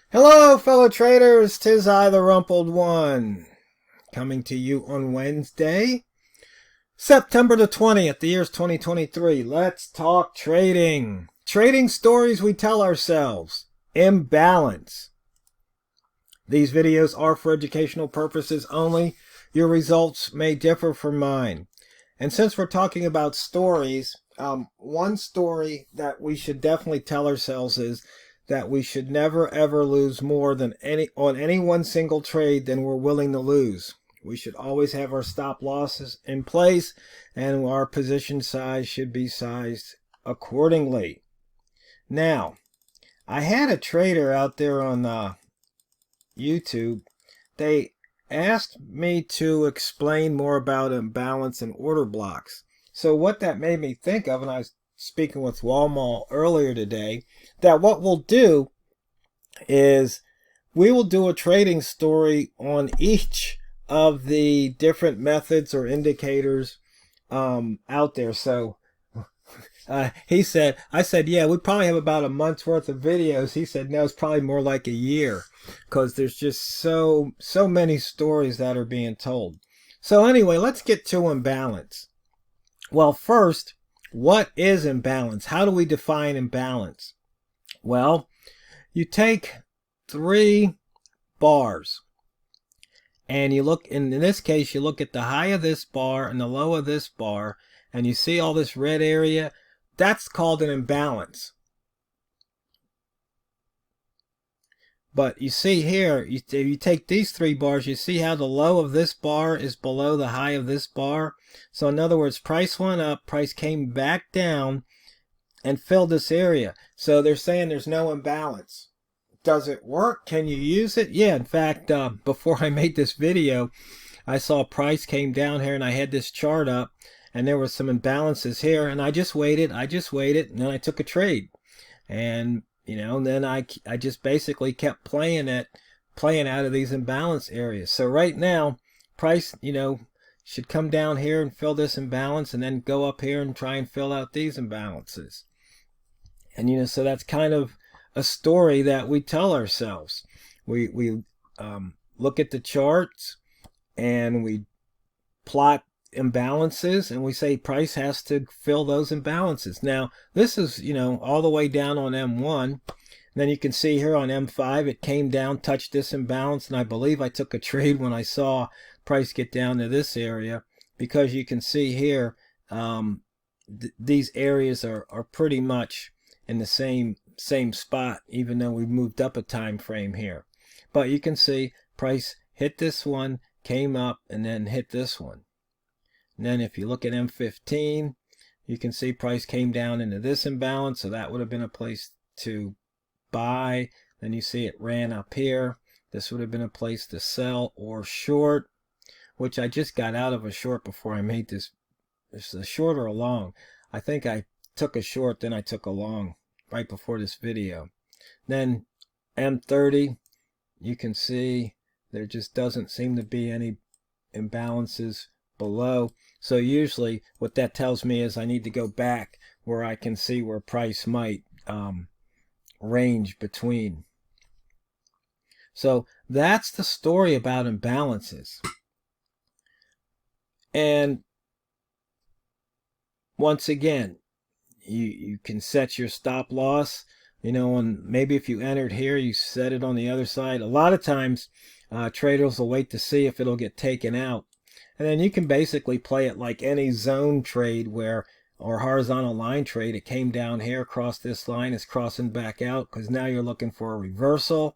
Hello, fellow traders. 'Tis I, the Rumpled One, coming to you on Wednesday, September the 20th. The year's 2023. Let's talk trading. Trading stories we tell ourselves. Imbalance. These videos are for educational purposes only. Your results may differ from mine. And since we're talking about stories, one story that we should definitely tell ourselves is that we should never ever lose more than on any one single trade than we're willing to lose. We should always have our stop losses in place, and our position size should be sized accordingly. Now, I had a trader out there on YouTube. They asked me to explain more about imbalance and order blocks. So what that made me think of, and I was speaking with Walmart earlier today, that what we'll do is we will do a trading story on each of the different methods or indicators out there. So I said, yeah, we probably have about a month's worth of videos. He said, no, it's probably more like a year, because there's just so many stories that are being told. So anyway, let's get to imbalance. Well, first, what is imbalance? How do we define imbalance? Well, you take three bars, and you look, in this case, you look at the high of this bar and the low of this bar, and you see all this red area. That's called an imbalance. But you see here, if you take these three bars, you see how the low of this bar is below the high of this bar. So in other words, price went up, price came back down and filled this area. So they're saying there's no imbalance. Does it work? Can you use it? Yeah, in fact, before I made this video, I saw price came down here and I had this chart up and there were some imbalances here, and I just waited, and then I took a trade. And and then I just basically kept playing out of these imbalance areas. So right now, price, should come down here and fill this imbalance, and then go up here and try and fill out these imbalances. And so that's kind of a story that we tell ourselves. We look at the charts and we plot imbalances, and we say price has to fill those imbalances. Now this is all the way down on M1, and then you can see here on M5 it came down, touched this imbalance, and I believe I took a trade when I saw price get down to this area, because you can see here these areas are pretty much in the same spot, even though we moved up a time frame here. But you can see price hit this one, came up, and then hit this one. And then if you look at M15, you can see price came down into this imbalance, so that would have been a place to buy. Then you see it ran up here. This would have been a place to sell or short, which I just got out of a short before I made this. This is a short or a long. I think I took a short, then I took a long right before this video. Then M30, you can see there just doesn't seem to be any imbalances below. So usually what that tells me is I need to go back where I can see where price might range between. So that's the story about imbalances. And once again, you can set your stop loss, and maybe if you entered here, you set it on the other side. A lot of times traders will wait to see if it'll get taken out. And then you can basically play it like any zone trade or horizontal line trade. It came down here, across this line, it's crossing back out, because now you're looking for a reversal.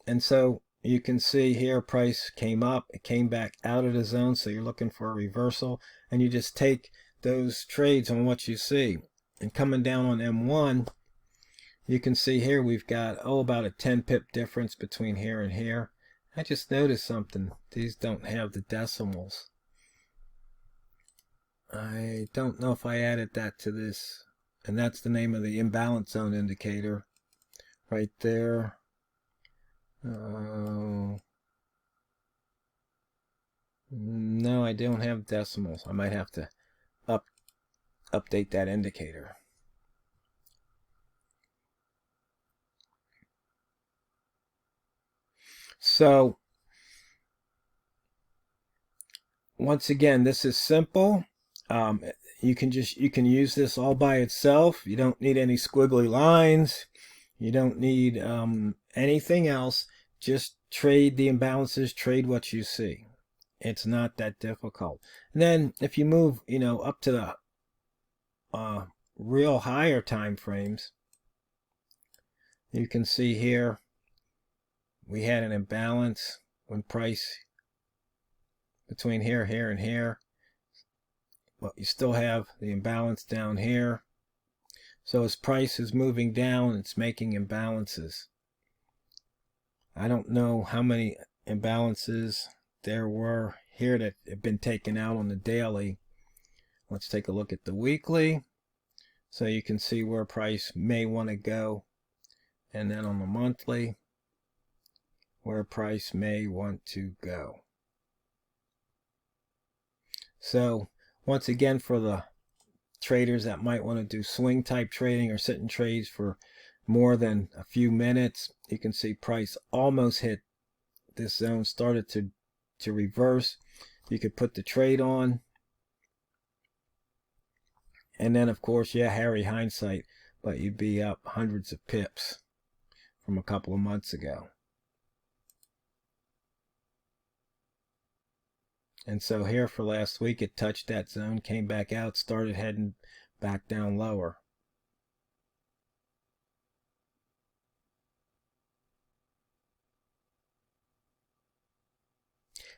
And so you can see here price came up, it came back out of the zone, so you're looking for a reversal, and you just take those trades on what you see. And coming down on M1, you can see here we've got about a 10 pip difference between here and here. I just noticed something. These don't have the decimals. I don't know if I added that to this. And that's the name of the imbalance zone indicator right there. No, I don't have decimals. I might have to update that indicator. So once again, this is simple. You can use this all by itself. You don't need any squiggly lines. You don't need anything else. Just trade the imbalances, trade what you see. It's not that difficult. And then if you move, up to the real higher time frames, you can see here we had an imbalance when price between here, and here. But you still have the imbalance down here. So as price is moving down, it's making imbalances. I don't know how many imbalances there were here that have been taken out on the daily. Let's take a look at the weekly. So you can see where price may want to go. And then on the monthly, where price may want to go. So once again, for the traders that might want to do swing type trading or sit in trades for more than a few minutes, you can see price almost hit this zone, started to reverse. You could put the trade on, and then of course, yeah, hairy hindsight, but you'd be up hundreds of pips from a couple of months ago. And so here for last week, it touched that zone, came back out, started heading back down lower.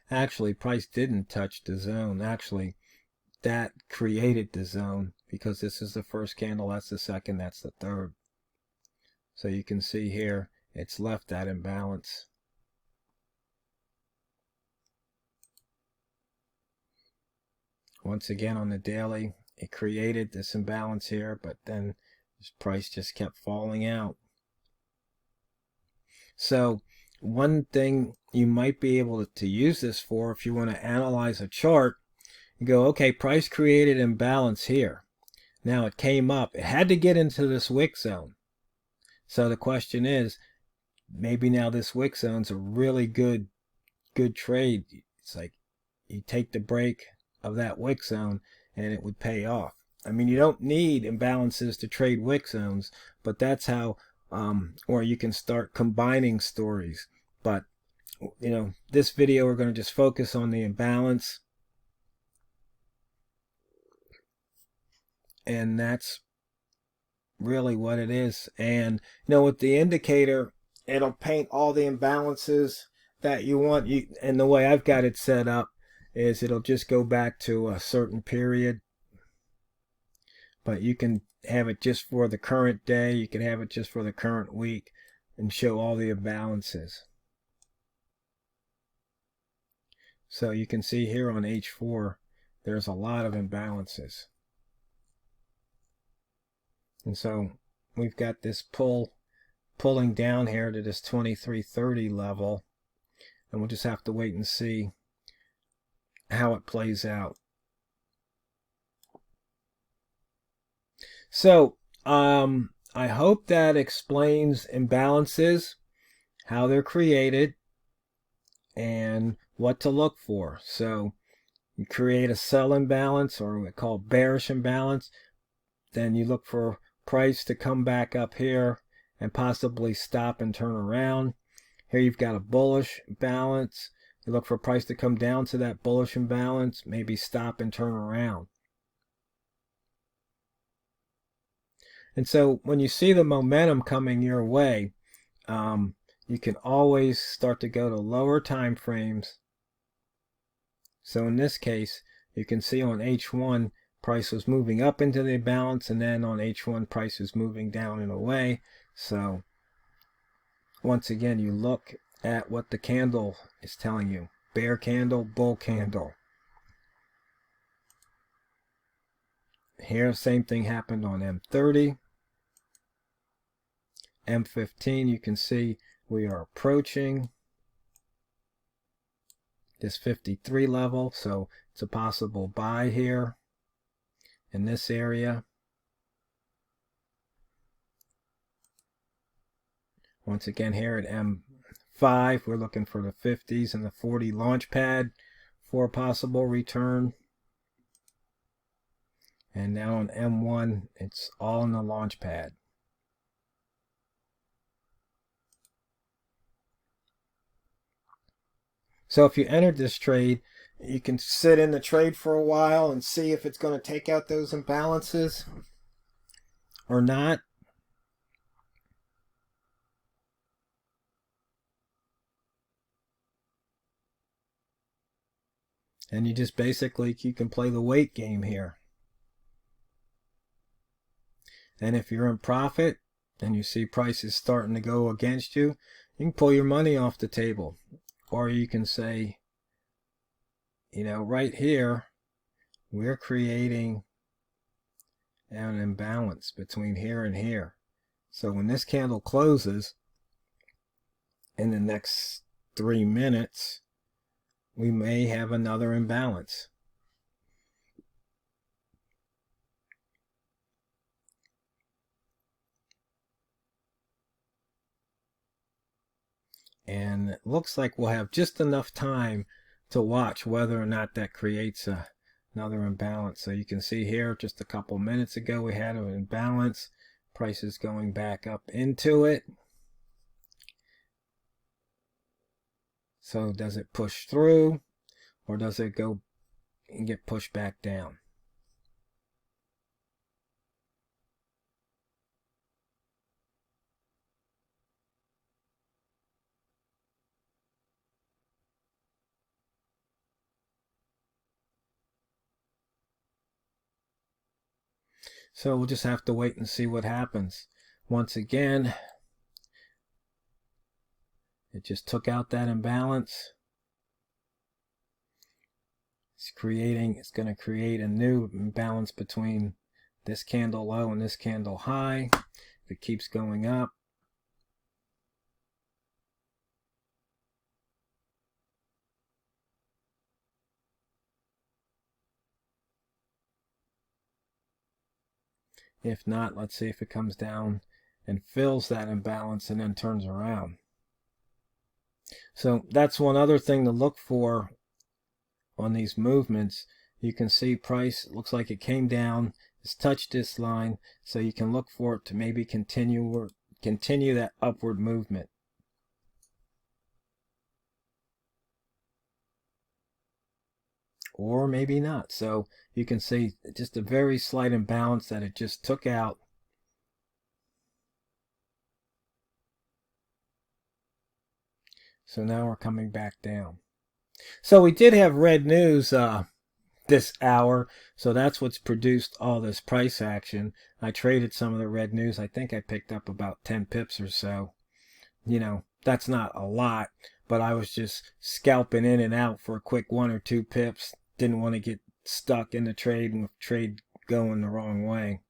Actually, price didn't touch the zone. Actually, that created the zone, because this is the first candle, that's the second, that's the third. So you can see here, it's left that imbalance. Once again, on the daily, it created this imbalance here, but then this price just kept falling out. So one thing you might be able to use this for, if you want to analyze a chart, you go, okay, price created imbalance here. Now it came up. It had to get into this wick zone. So the question is, maybe now this wick zone's a really good trade. It's like you take the break of that wick zone and it would pay off. I mean, you don't need imbalances to trade wick zones, but that's how, or you can start combining stories. But, this video, we're going to just focus on the imbalance. And that's really what it is. And, with the indicator, it'll paint all the imbalances that you want. And the way I've got it set up is it'll just go back to a certain period, but you can have it just for the current day, you can have it just for the current week, and show all the imbalances. So you can see here on H4 there's a lot of imbalances, and so we've got this pulling down here to this 2330 level, and we'll just have to wait and see how it plays out. So I hope that explains imbalances, how they're created, and what to look for. So you create a sell imbalance, or what we call bearish imbalance, then you look for price to come back up here and possibly stop and turn around. Here you've got a bullish balance. You look for price to come down to that bullish imbalance, maybe stop and turn around. And so when you see the momentum coming your way, you can always start to go to lower time frames. So in this case, you can see on H1, price was moving up into the balance, and then on H1, price is moving down and away. So once again, you look at what the candle is telling you. Bear candle, bull candle. Here, same thing happened on M30. M15, you can see we are approaching this 53 level, so it's a possible buy here in this area. Once again, here at 5, we're looking for the 50s and the 40 launch pad for a possible return. And now on M1, it's all in the launch pad. So if you entered this trade, you can sit in the trade for a while and see if it's going to take out those imbalances or not. And you just basically, you can play the wait game here. And if you're in profit and you see prices starting to go against you, you can pull your money off the table. Or you can say, you know, right here, we're creating an imbalance between here and here. So when this candle closes in the next 3 minutes, we may have another imbalance. And it looks like we'll have just enough time to watch whether or not that creates another imbalance. So you can see here, just a couple minutes ago, we had an imbalance. Prices going back up into it. So does it push through, or does it go and get pushed back down? So we'll just have to wait and see what happens. Once again, it just took out that imbalance. It's going to create a new imbalance between this candle low and this candle high. If it keeps going up, if not, let's see if it comes down and fills that imbalance and then turns around. So that's one other thing to look for on these movements. You can see price looks like it came down, it's touched this line, so you can look for it to maybe continue that upward movement. Or maybe not. So you can see just a very slight imbalance that it just took out. So now we're coming back down. So we did have red news this hour, so that's what's produced all this price action. I traded some of the red news. I think I picked up about 10 pips or so. You know, that's not a lot, but I was just scalping in and out for a quick 1 or 2 pips. Didn't want to get stuck in the trade and trade going the wrong way.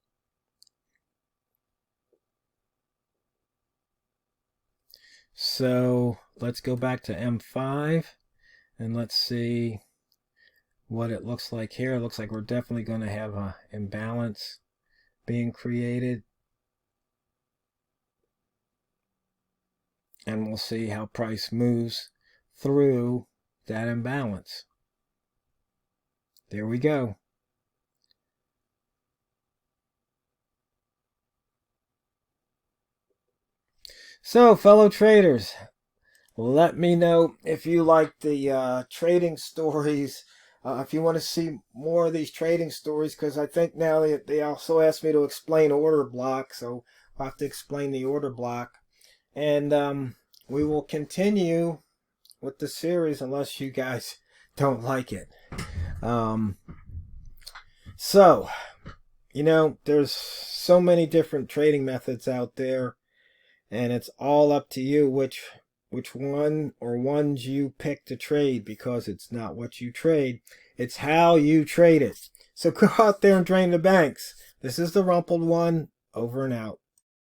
So let's go back to M5 and let's see what it looks like here. It looks like we're definitely going to have an imbalance being created. And we'll see how price moves through that imbalance. There we go. So, fellow traders, let me know if you like the trading stories. If you want to see more of these trading stories, because I think now they also asked me to explain order block, so I'll have to explain the order block. And we will continue with the series unless you guys don't like it. So, you know, there's so many different trading methods out there, and it's all up to you which one or ones you pick to trade, because it's not what you trade, it's how you trade it. So go out there and drain the banks. This is TheRumpledOne, over and out.